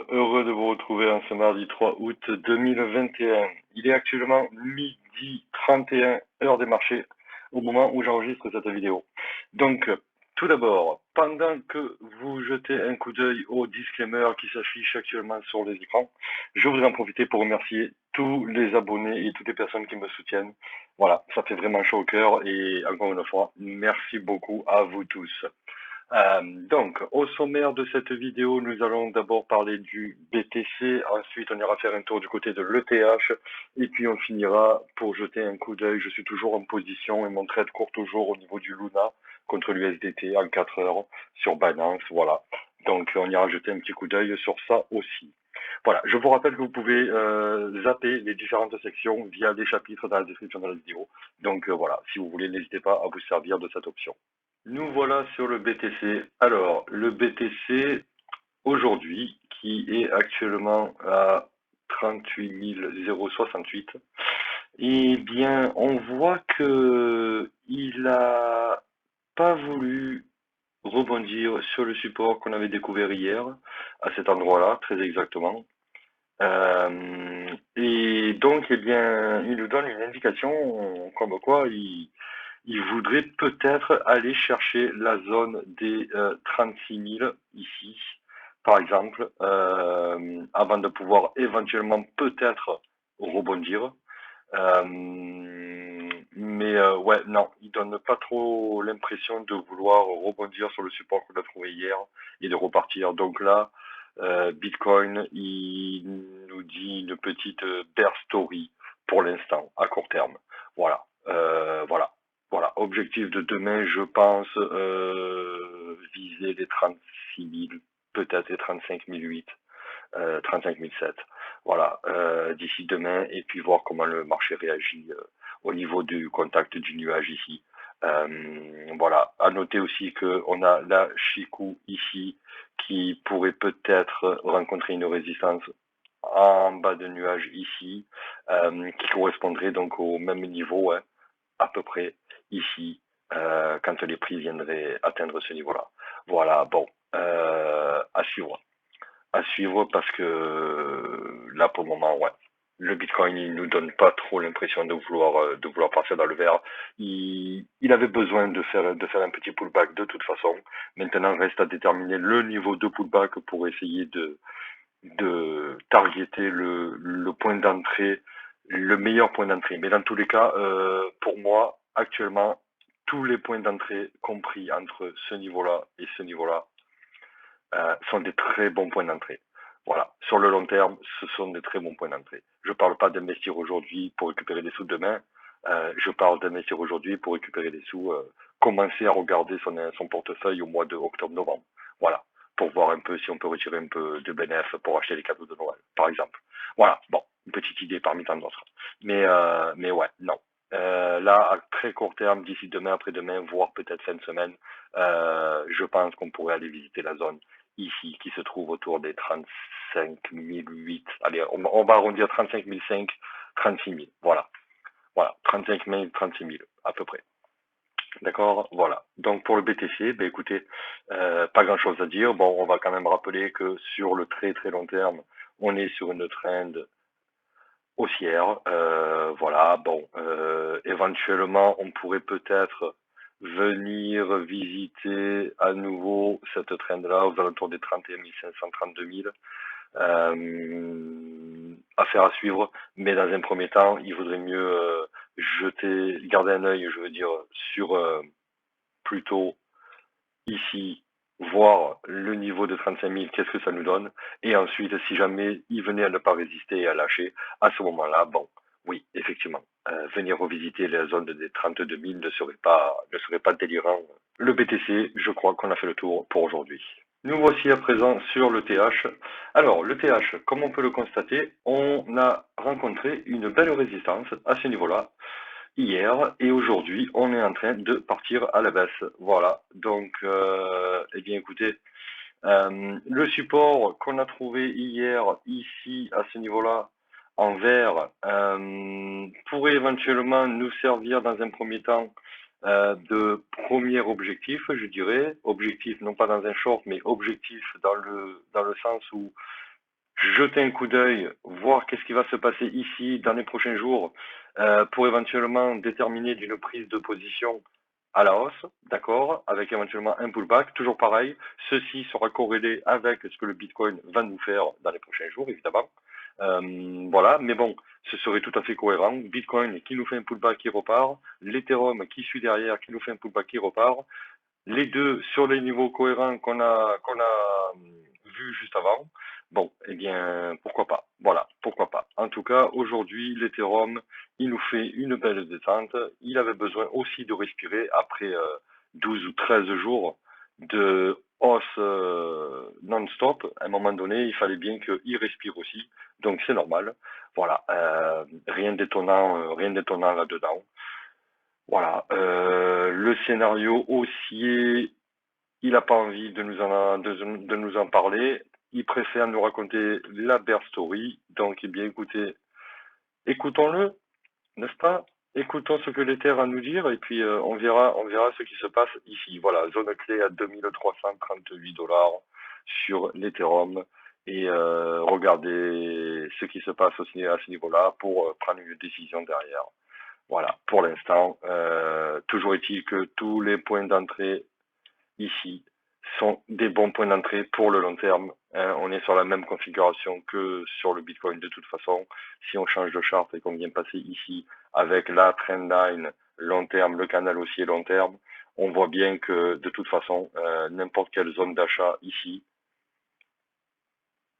heureux de vous retrouver en ce mardi 3 août 2021. Il est actuellement midi 31 heure des marchés au moment où j'enregistre cette vidéo. Donc, tout d'abord, pendant que vous jetez un coup d'œil au disclaimer qui s'affiche actuellement sur les écrans, je voudrais en profiter pour remercier tous les abonnés et toutes les personnes qui me soutiennent. Voilà, ça fait vraiment chaud au cœur et encore une fois, merci beaucoup à vous tous. Donc, au sommaire de cette vidéo, nous allons d'abord parler du BTC, ensuite on ira faire un tour du côté de l'ETH, et puis on finira pour jeter un coup d'œil. Je suis toujours en position et mon trade court toujours au niveau du Luna contre l'USDT en 4 heures sur Binance, voilà. Donc on ira jeter un petit coup d'œil sur ça aussi. Voilà, je vous rappelle que vous pouvez zapper les différentes sections via des chapitres dans la description de la vidéo. Donc voilà, si vous voulez, n'hésitez pas à vous servir de cette option. Nous voilà sur le BTC. Alors, le BTC, aujourd'hui, qui est actuellement à 38 068, eh bien, on voit que il a pas voulu rebondir sur le support qu'on avait découvert hier, à cet endroit-là, très exactement. Et donc, eh bien, il nous donne une indication comme quoi il voudrait peut-être aller chercher la zone des 36 000 ici, par exemple, avant de pouvoir éventuellement peut-être rebondir. Ouais, non, il donne pas trop l'impression de vouloir rebondir sur le support qu'on a trouvé hier et de repartir. Donc là, Bitcoin, il nous dit une petite bear story pour l'instant, à court terme. Voilà, voilà. Objectif de demain, je pense, viser les 36 000, peut-être les 35 008, 35 007. Voilà, d'ici demain, et puis voir comment le marché réagit au niveau du contact du nuage ici. Voilà, à noter aussi qu'on a la Chikou ici qui pourrait peut-être rencontrer une résistance en bas de nuage ici, qui correspondrait donc au même niveau, hein, à peu près ici, quand les prix viendraient atteindre ce niveau-là. Voilà, bon, à suivre. À suivre parce que là, pour le moment, ouais. Le Bitcoin, il nous donne pas trop l'impression de vouloir partir dans le vert. Il avait besoin de faire un petit pullback de toute façon. Maintenant, reste à déterminer le niveau de pullback pour essayer de targeter le point d'entrée, le meilleur point d'entrée. Mais dans tous les cas, pour moi, actuellement, tous les points d'entrée compris entre ce niveau-là et ce niveau-là sont des très bons points d'entrée. Voilà, sur le long terme, ce sont des très bons points d'entrée. Je ne parle pas d'investir aujourd'hui pour récupérer des sous demain. Je parle d'investir aujourd'hui pour récupérer des sous, commencer à regarder son portefeuille au mois de octobre-novembre. Voilà, pour voir un peu si on peut retirer un peu de bénéfices pour acheter les cadeaux de Noël, par exemple. Voilà, bon, une petite idée parmi tant d'autres. Mais ouais, non. Là, à très court terme, d'ici demain, après-demain, voire peut-être fin de semaine, je pense qu'on pourrait aller visiter la zone ici, qui se trouve autour des 35 008. Allez, on va arrondir 35 500, 36 000. Voilà. Voilà, 35 000, 36 000, à peu près. D'accord, voilà. Donc pour le BTC, ben écoutez, pas grand chose à dire. Bon, on va quand même rappeler que sur le très très long terme, on est sur une trend haussière. Voilà, bon, éventuellement, on pourrait peut-être venir visiter à nouveau cette trend-là aux alentours des 31 500, 32 000. Affaire à suivre, mais dans un premier temps, il vaudrait mieux garder un œil, je veux dire, sur plutôt ici, voir le niveau de 35 000, qu'est-ce que ça nous donne, et ensuite, si jamais il venait à ne pas résister et à lâcher, à ce moment-là, bon, oui, effectivement, venir revisiter la zone des 32 000 ne serait pas délirant. Le BTC, je crois qu'on a fait le tour pour aujourd'hui. Nous voici à présent sur le TH. Alors, le TH, comme on peut le constater, on a rencontré une belle résistance à ce niveau-là hier et aujourd'hui, on est en train de partir à la baisse. Voilà, donc, eh bien écoutez, le support qu'on a trouvé hier ici à ce niveau-là en vert pourrait éventuellement nous servir dans un premier temps de premier objectif, je dirais. Objectif non pas dans un short, mais objectif dans le sens où jeter un coup d'œil, voir qu'est-ce qui va se passer ici dans les prochains jours pour éventuellement déterminer d'une prise de position à la hausse, d'accord, avec éventuellement un pullback, toujours pareil. Ceci sera corrélé avec ce que le Bitcoin va nous faire dans les prochains jours, évidemment. Voilà, mais bon, ce serait tout à fait cohérent. Bitcoin qui nous fait un pullback qui repart, l'Ethereum qui suit derrière qui nous fait un pullback qui repart, les deux sur les niveaux cohérents qu'on a vu juste avant. Bon, eh bien, pourquoi pas. Voilà, pourquoi pas. En tout cas, aujourd'hui, l'Ethereum, il nous fait une belle descente. Il avait besoin aussi de respirer après 12 ou 13 jours de hausse non-stop. À un moment donné, il fallait bien qu'il respire aussi. Donc, c'est normal. Voilà, rien d'étonnant là-dedans. Voilà, le scénario haussier, il n'a pas envie de nous en parler. Il préfère nous raconter la bear story. Donc, eh bien, écoutez, écoutons-le, n'est-ce pas? Écoutons ce que l'Ether a à nous dire et puis on verra ce qui se passe ici. Voilà, zone clé à 2338 dollars sur l'Ethereum et regardez ce qui se passe aussi à ce niveau-là pour prendre une décision derrière. Voilà, pour l'instant, toujours est-il que tous les points d'entrée ici sont des bons points d'entrée pour le long terme. On est sur la même configuration que sur le Bitcoin de toute façon. Si on change de charte et qu'on vient passer ici avec la trendline long terme, le canal haussier long terme, on voit bien que de toute façon, n'importe quelle zone d'achat ici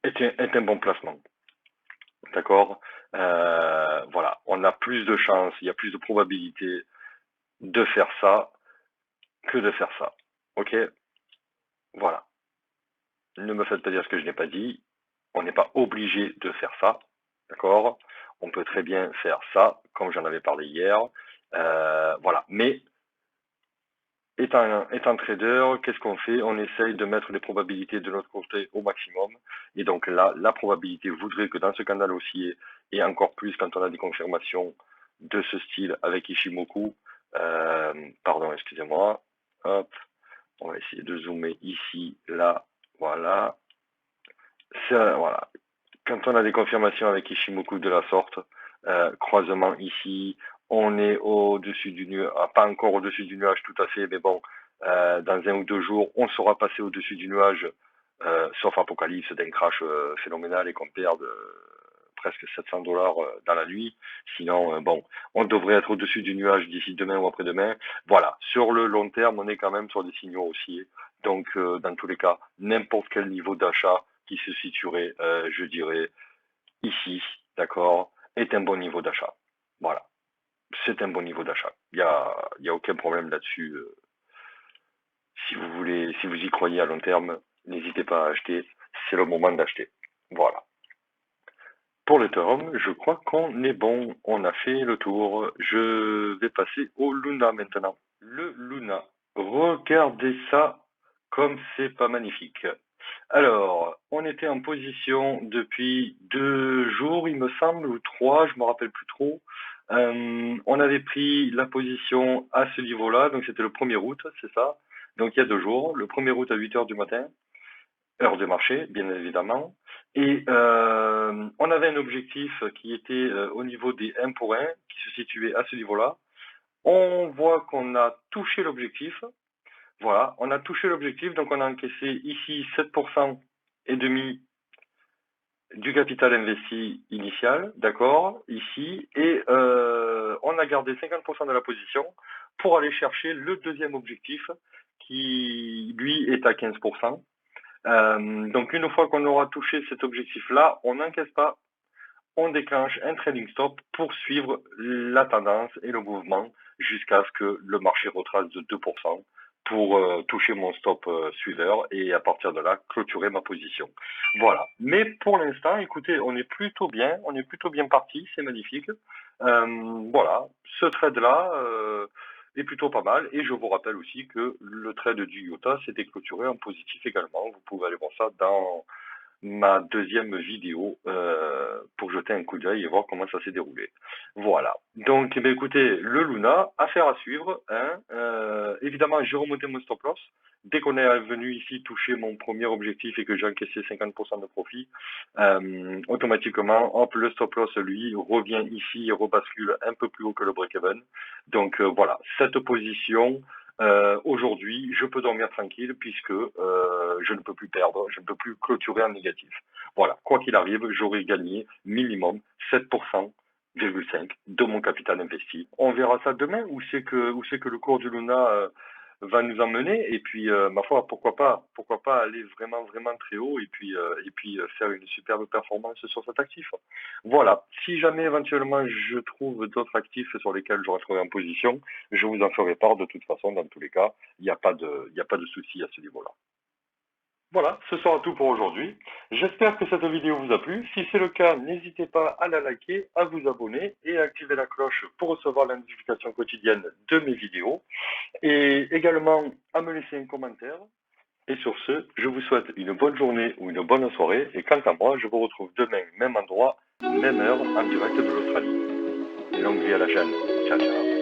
est un bon placement. D'accord. Voilà, on a plus de chances, il y a plus de probabilité de faire ça que de faire ça. Ok. Voilà. Ne me faites pas dire ce que je n'ai pas dit. On n'est pas obligé de faire ça. D'accord. On peut très bien faire ça, comme j'en avais parlé hier. Voilà. Mais étant trader, qu'est-ce qu'on fait? On essaye de mettre les probabilités de notre côté au maximum. Et donc là, la probabilité voudrait que dans ce canal haussier, et encore plus quand on a des confirmations de ce style avec Ishimoku, pardon, excusez-moi, hop, on va essayer de zoomer ici, là, voilà. Voilà. Quand on a des confirmations avec Ishimoku de la sorte, croisement ici, on est au-dessus du nuage, pas encore au-dessus du nuage tout à fait, mais bon, dans 1 ou 2 jours, on sera passé au-dessus du nuage, sauf apocalypse d'un crash phénoménal et qu'on perde presque 700 dollars dans la nuit. Sinon, bon, on devrait être au-dessus du nuage d'ici demain ou après-demain. Voilà, sur le long terme, on est quand même sur des signaux haussiers. Donc, dans tous les cas, n'importe quel niveau d'achat qui se situerait, je dirais, ici, d'accord, est un bon niveau d'achat. Voilà, c'est un bon niveau d'achat. Il y a aucun problème là-dessus. Si vous voulez, si vous y croyez à long terme, n'hésitez pas à acheter. C'est le moment d'acheter. Voilà. Pour l'Ethereum, je crois qu'on est bon. On a fait le tour. Je vais passer au Luna maintenant. Le Luna. Regardez ça comme c'est pas magnifique. Alors, on était en position depuis 2 jours, il me semble, ou 3, je me rappelle plus trop. On avait pris la position à ce niveau-là, donc c'était le 1er août, c'est ça. Donc il y a 2 jours, le 1er août à 8 heures du matin, heure de marché, bien évidemment. Et on avait un objectif qui était au niveau des 1 pour 1, qui se situait à ce niveau-là. On voit qu'on a touché l'objectif. Voilà, on a touché l'objectif, donc on a encaissé ici 7% et demi du capital investi initial, d'accord, ici, et on a gardé 50% de la position pour aller chercher le deuxième objectif qui, lui, est à 15%. Donc une fois qu'on aura touché cet objectif-là, on n'encaisse pas, on déclenche un trading stop pour suivre la tendance et le mouvement jusqu'à ce que le marché retrace de 2% pour toucher mon stop suiveur et à partir de là, clôturer ma position. Voilà. Mais pour l'instant, écoutez, on est plutôt bien parti, c'est magnifique. Voilà, ce trade-là est plutôt pas mal. Et je vous rappelle aussi que le trade du IOTA s'était clôturé en positif également. Vous pouvez aller voir ça dans ma deuxième vidéo pour jeter jeter un coup d'œil et voir comment ça s'est déroulé. Voilà. Donc, eh bien, écoutez, le Luna, affaire à suivre. Hein. Évidemment, j'ai remonté mon stop loss. Dès qu'on est venu ici toucher mon premier objectif et que j'ai encaissé 50% de profit, automatiquement, hop, le stop loss, lui, revient ici et rebascule un peu plus haut que le break-even. Donc voilà, cette position, aujourd'hui, je peux dormir tranquille puisque je ne peux plus perdre, je ne peux plus clôturer en négatif. Voilà, quoi qu'il arrive, j'aurai gagné minimum 7,5% de mon capital investi. On verra ça demain, où c'est que le cours du Luna va nous emmener. Et puis, ma foi, pourquoi pas aller vraiment, vraiment très haut et puis faire une superbe performance sur cet actif. Voilà. Si jamais éventuellement je trouve d'autres actifs sur lesquels je resterai en position, je vous en ferai part de toute façon. Dans tous les cas, il n'y a pas de souci à ce niveau-là. Voilà, ce sera tout pour aujourd'hui. J'espère que cette vidéo vous a plu. Si c'est le cas, n'hésitez pas à la liker, à vous abonner et à activer la cloche pour recevoir la notification quotidienne de mes vidéos. Et également à me laisser un commentaire. Et sur ce, je vous souhaite une bonne journée ou une bonne soirée. Et quant à moi, je vous retrouve demain, même endroit, même heure, en direct de l'Australie. Et longue vie à la chaîne. Ciao, ciao.